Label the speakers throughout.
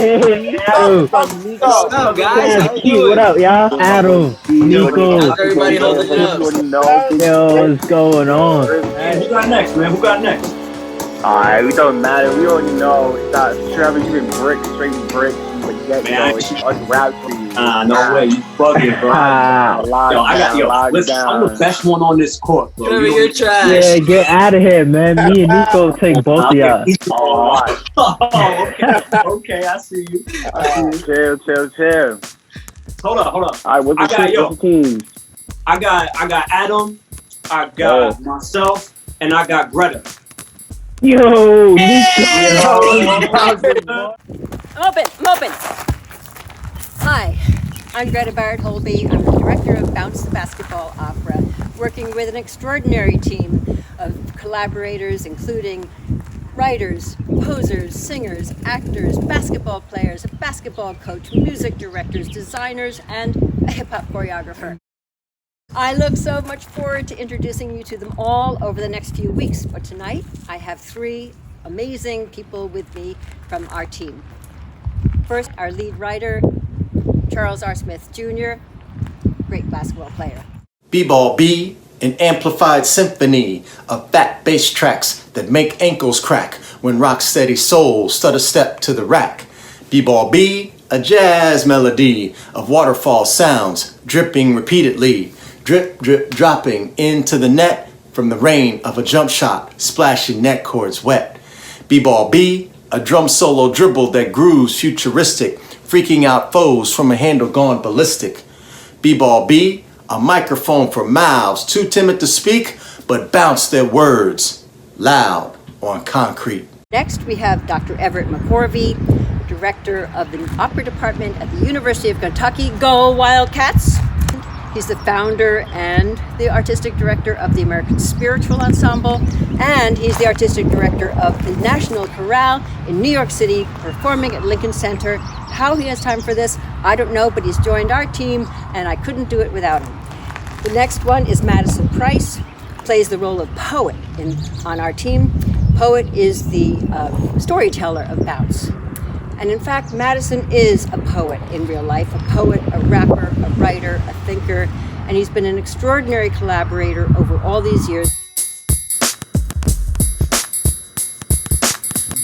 Speaker 1: Hey, Adam.
Speaker 2: What's up, guys? How you
Speaker 1: Keith, what
Speaker 2: doing?
Speaker 1: up, y'all? Adam,
Speaker 2: How's
Speaker 1: Nico.
Speaker 2: everybody holding up?
Speaker 1: Yo, what's going on?
Speaker 3: Who got next, man? Who got next?
Speaker 4: Alright, it don't matter. We already know. Stop, Trevor, you been brick, straight brick. But yet, you know, it's us rap to you.
Speaker 3: No way. You bugging, bro. Listen, I'm the best one on this court, bro.
Speaker 2: Trevor, you're trash.
Speaker 1: Yeah, get out of here, man. Me and Nico take both of y'all.
Speaker 3: Okay, I see you.
Speaker 4: Chill.
Speaker 3: Hold on.
Speaker 4: Alright, what's the team?
Speaker 3: I got Adam, I got myself, and I got Greta.
Speaker 1: Yo, Nico.
Speaker 5: I'm open. Hi, I'm Greta Barrett Holby. I'm the director of Bounce the Basketball Opera, working with an extraordinary team of collaborators, including writers, composers, singers, actors, basketball players, a basketball coach, music directors, designers, and a hip-hop choreographer. I look so much forward to introducing you to them all over the next few weeks, but tonight I have three amazing people with me from our team. First, our lead writer, Charles R. Smith Jr., great basketball player.
Speaker 6: B-Ball B, an amplified symphony of fat bass tracks that make ankles crack when rock steady souls stutter step to the rack. B-Ball B, a jazz melody of waterfall sounds dripping repeatedly, drip, drip, dropping into the net from the rain of a jump shot, splashing net cords wet. B-Ball B, a drum solo dribble that grooves futuristic, freaking out foes from a handle gone ballistic. B-Ball B, a microphone for mouths too timid to speak, but bounce their words loud on concrete.
Speaker 5: Next, we have Dr. Everett McCorvey, director of the opera department at the University of Kentucky. Go Wildcats! He's the founder and the artistic director of the American Spiritual Ensemble, and he's the artistic director of the National Chorale in New York City, performing at Lincoln Center. How he has time for this, I don't know, but he's joined our team, and I couldn't do it without him. The next one is Madison Price, plays the role of Poet on our team. Poet is the storyteller of Bounce. And in fact, Madison is a poet in real life, a poet, a rapper, a writer, a thinker, and he's been an extraordinary collaborator over all these years.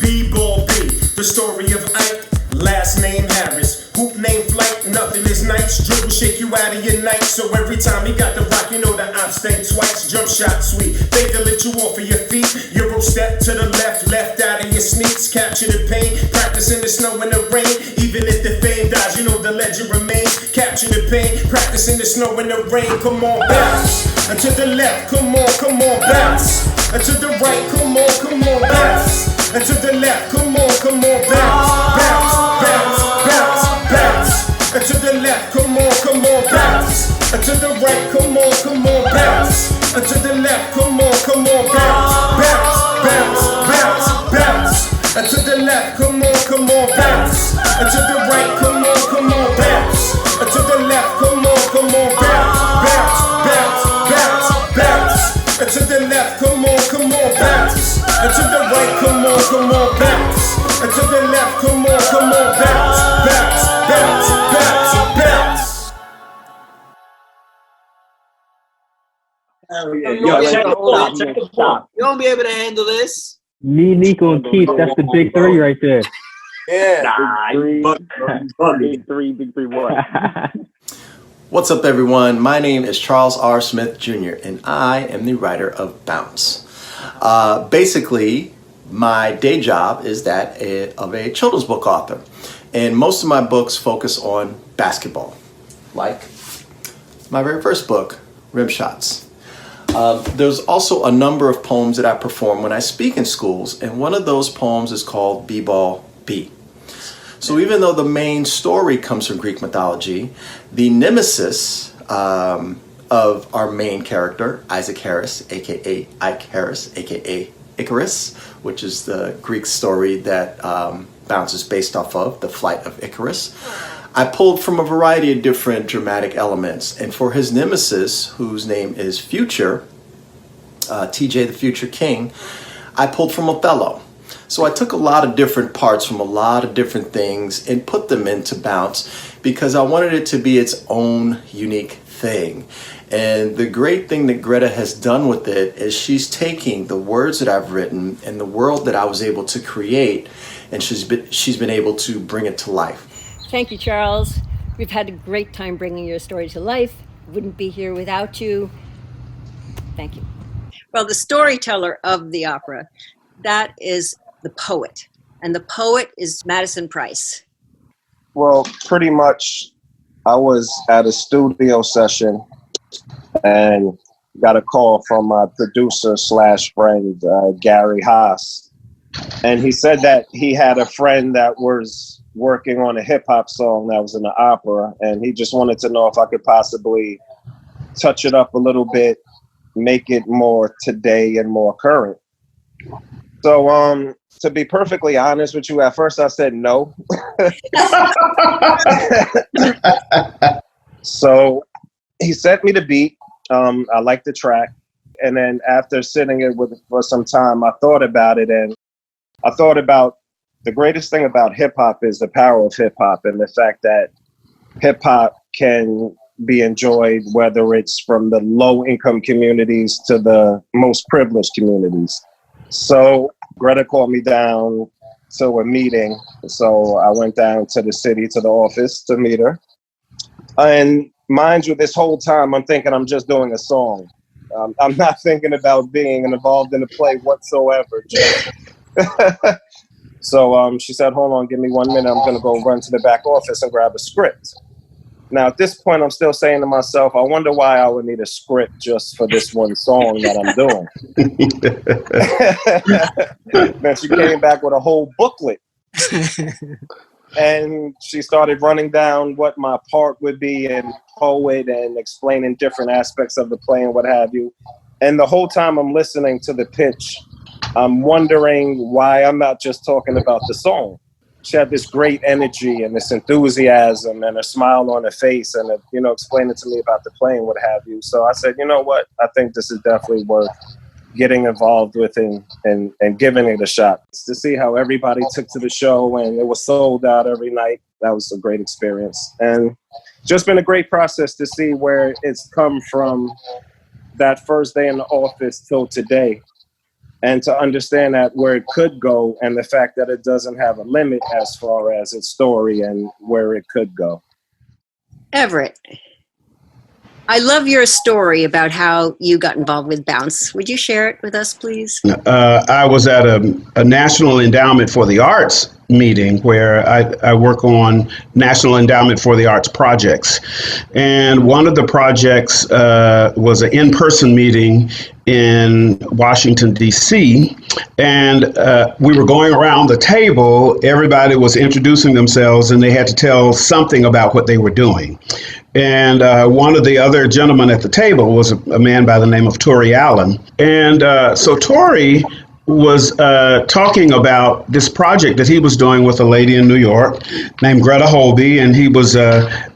Speaker 7: B-Ball B, the story of Ike, last name Harris. Hoop name Flight, nothing is nice. Dribble shake you out of your night. So every time he got the rock, you know the ops think twice. Jump shot sweet, they can lift you off of your feet. Euro step to the left out of your sneaks. Capture the pain, practice in the snow and the rain. Even if the fame dies, you know the legend remains. Capture the pain, practice in the snow and the rain. Come on, bounce. And to the left, come on, bounce. And to the right, come on, bounce. And to the left, come on, bounce. And to the left, come on, bounce. And to the right, come on, bounce. And to the left, come on, bounce. And to the left, come on, bounce. And to the right, come on, bounce. And to the left, come on, bounce. And to the left, come on, bounce. And to the right, come on, bounce. And to the left, come on, bounce.
Speaker 2: You won't be able to handle this.
Speaker 1: Me, Nico, and Keith, that's the big three right there.
Speaker 4: Big three, what?
Speaker 6: What's up, everyone? My name is Charles R. Smith Jr., and I am the writer of Bounce. Basically, my day job is that of a children's book author, and most of my books focus on basketball, like my very first book, Rim Shots. There's also a number of poems that I perform when I speak in schools, and one of those poems is called B-Ball B. So even though the main story comes from Greek mythology, the nemesis of our main character, Isaac Harris, aka Ike Harris, aka Icarus, which is the Greek story that Bounce is based off of, the flight of Icarus, I pulled from a variety of different dramatic elements. And for his nemesis, whose name is Future, TJ the Future King, I pulled from Othello. So I took a lot of different parts from a lot of different things and put them into Bounce because I wanted it to be its own unique thing. And the great thing that Greta has done with it is she's taking the words that I've written and the world that I was able to create, and she's been able to bring it to life.
Speaker 5: Thank you, Charles. We've had a great time bringing your story to life. Wouldn't be here without you. Thank you. Well, the storyteller of the opera, that is the poet. And the poet is Madison Price.
Speaker 8: Well, pretty much I was at a studio session and got a call from my producer / friend, Gary Haas. And he said that he had a friend that was working on a hip hop song that was in the opera. And he just wanted to know if I could possibly touch it up a little bit, make it more today and more current. So, to be perfectly honest with you, at first I said no. So he sent me the beat. I liked the track. And then after sitting it for some time, I thought about it, and I thought about the greatest thing about hip hop is the power of hip hop and the fact that hip hop can be enjoyed, whether it's from the low income communities to the most privileged communities. So Greta called me down to a meeting. So I went down to the city, to the office to meet her. And mind you, this whole time I'm thinking I'm just doing a song. I'm not thinking about being involved in the play whatsoever. So she said, hold on, give me 1 minute. I'm going to go run to the back office and grab a script. Now, at this point, I'm still saying to myself, I wonder why I would need a script just for this one song that I'm doing. Then she came back with a whole booklet. And she started running down what my part would be and poet and explaining different aspects of the play and what have you. And the whole time I'm listening to the pitch, I'm wondering why I'm not just talking about the song. She had this great energy and this enthusiasm and a smile on her face and, explaining to me about the play and what have you. So I said, you know what? I think this is definitely worth getting involved with and giving it a shot. To see how everybody took to the show and it was sold out every night, that was a great experience. And just been a great process to see where it's come from that first day in the office till today. And to understand that where it could go and the fact that it doesn't have a limit as far as its story and where it could go.
Speaker 5: Everett, I love your story about how you got involved with Bounce. Would you share it with us, please?
Speaker 9: I was at a National Endowment for the Arts meeting where I work on National Endowment for the Arts projects. And one of the projects was an in-person meeting in Washington, D.C. And we were going around the table. Everybody was introducing themselves and they had to tell something about what they were doing. And one of the other gentlemen at the table was a man by the name of Tori Allen. And so Tori was talking about this project that he was doing with a lady in New York named Greta Holby, and he was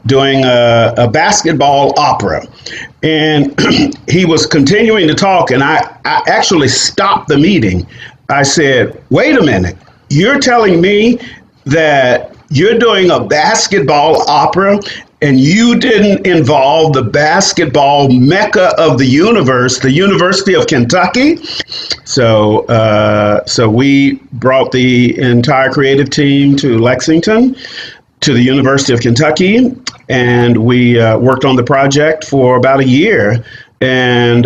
Speaker 9: doing a basketball opera. And he was continuing to talk, and I actually stopped the meeting. I said, wait a minute, you're telling me that you're doing a basketball opera and you didn't involve the basketball mecca of the universe, the University of Kentucky? So we brought the entire creative team to Lexington, to the University of Kentucky, and we worked on the project for about a year. And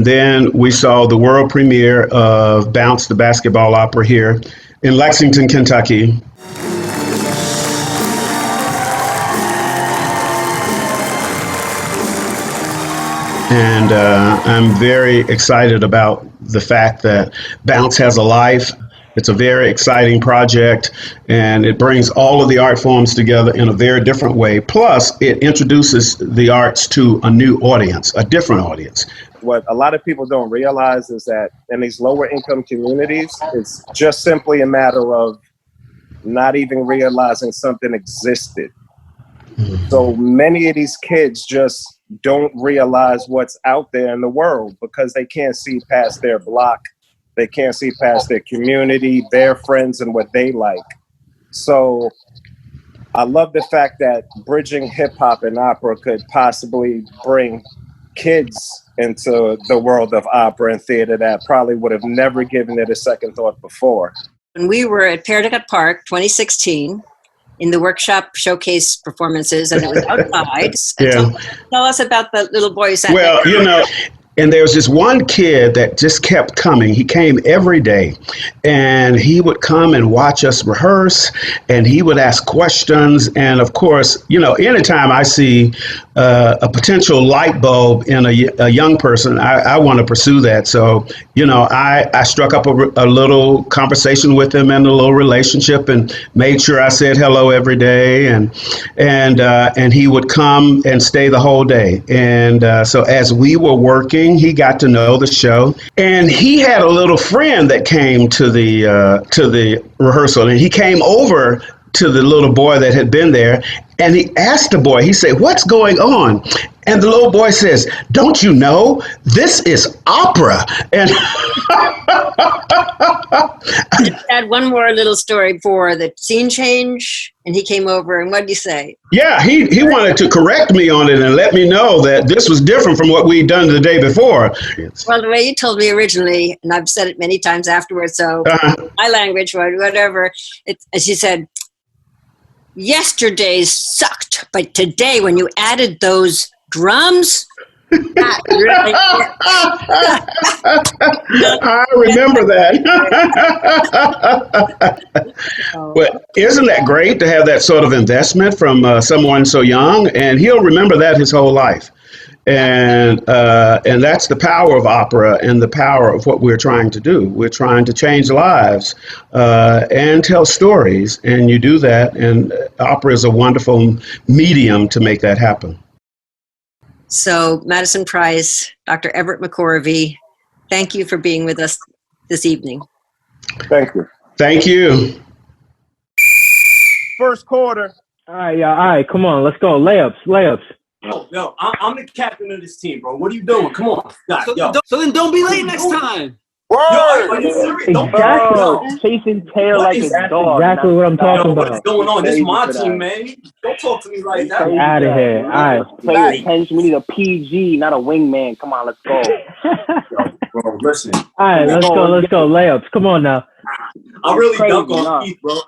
Speaker 9: then we saw the world premiere of Bounce, the basketball opera here in Lexington, Kentucky. And I'm very excited about the fact that Bounce has a life. It's a very exciting project, and it brings all of the art forms together in a very different way. Plus, it introduces the arts to a new audience, a different audience.
Speaker 8: What a lot of people don't realize is that in these lower income communities, it's just simply a matter of not even realizing something existed. So many of these kids just don't realize what's out there in the world because they can't see past their block, They can't see past their community, their friends, and what they like. So I love the fact that bridging hip hop and opera could possibly bring kids into the world of opera and theater that probably would have never given it a second thought before.
Speaker 5: When we were at Peridot Park 2016 in the workshop showcase performances, and it was outside.
Speaker 9: Yeah.
Speaker 5: Tell us about the little boy who sat
Speaker 9: Well,
Speaker 5: next to
Speaker 9: you know, and there was this one kid that just kept coming. He came every day, and he would come and watch us rehearse, and he would ask questions. And of course, you know, anytime I see a potential light bulb in a young person, I want to pursue that. So, you know, I struck up a little conversation with him and a little relationship, and made sure I said hello every day, and he would come and stay the whole day. And so as we were working, he got to know the show, and he had a little friend that came to the rehearsal, and he came over to the little boy that had been there, and he asked the boy, he said, "What's going on?" And the little boy says, "Don't you know? This is opera." And
Speaker 5: Add one more little story for the scene change, and he came over, and what did he say?
Speaker 9: yeah, he wanted to correct me on it and let me know that this was different from what we'd done the day before.
Speaker 5: Well, the way you told me originally, and I've said it many times afterwards, so my language, whatever, as he said, "Yesterday sucked, but today when you added those drums, that really..."
Speaker 9: I remember that. But isn't that great to have that sort of investment from someone so young? And he'll remember that his whole life. And that's the power of opera and the power of what we're trying to do. We're trying to change lives and tell stories. And you do that, and opera is a wonderful medium to make that happen.
Speaker 5: So, Madison Price, Dr. Everett McCorvey, thank you for being with us this evening.
Speaker 8: Thank you.
Speaker 9: Thank you.
Speaker 8: First quarter.
Speaker 1: All right, y'all. All right, come on. Let's go. Layups.
Speaker 3: Yo, I'm the captain of this team, bro. What are you doing? Come on.
Speaker 2: So then don't be late next time.
Speaker 3: Yo, are you serious? Don't
Speaker 1: Chasing tail
Speaker 3: like
Speaker 1: a dog. Exactly what I'm talking about.
Speaker 3: What's going on? This is my team, man. Don't talk to me like that.
Speaker 1: Get out of here. All right.
Speaker 4: Play attention. We need a PG, not a wingman. Come on, let's go.
Speaker 3: Yo, bro, listen.
Speaker 1: All right, let's go. Layups. Come on now.
Speaker 3: I really dunk on Keith, bro.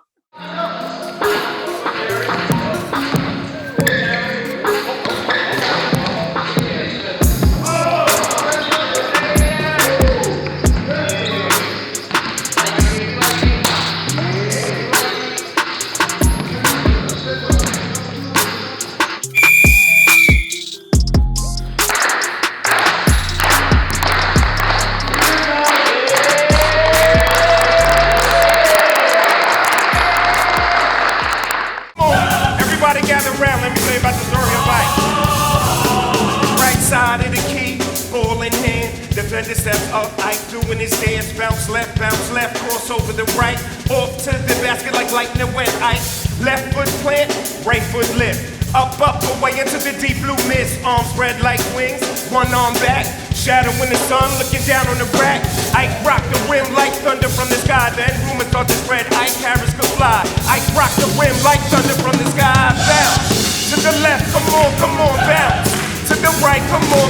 Speaker 7: The steps up, Ike doing his dance, bounce left, cross over the right, off to the basket like lightning went Ike. Left foot plant, right foot lift, up, away into the deep blue mist, arms spread like wings, one arm back, shadow in the sun, looking down on the rack. Ike rocked the rim like thunder from the sky, then rumors start to spread, Ike carrots could fly. Ike rocked the rim like thunder from the sky, bounce, to the left, come on, bounce, to the right, come on,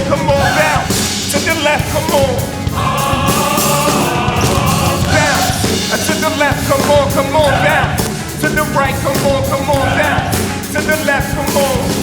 Speaker 7: bounce. To the left, come on. Bounce. To the left, come on, bounce. To the right, come on, bounce. To the left, come on.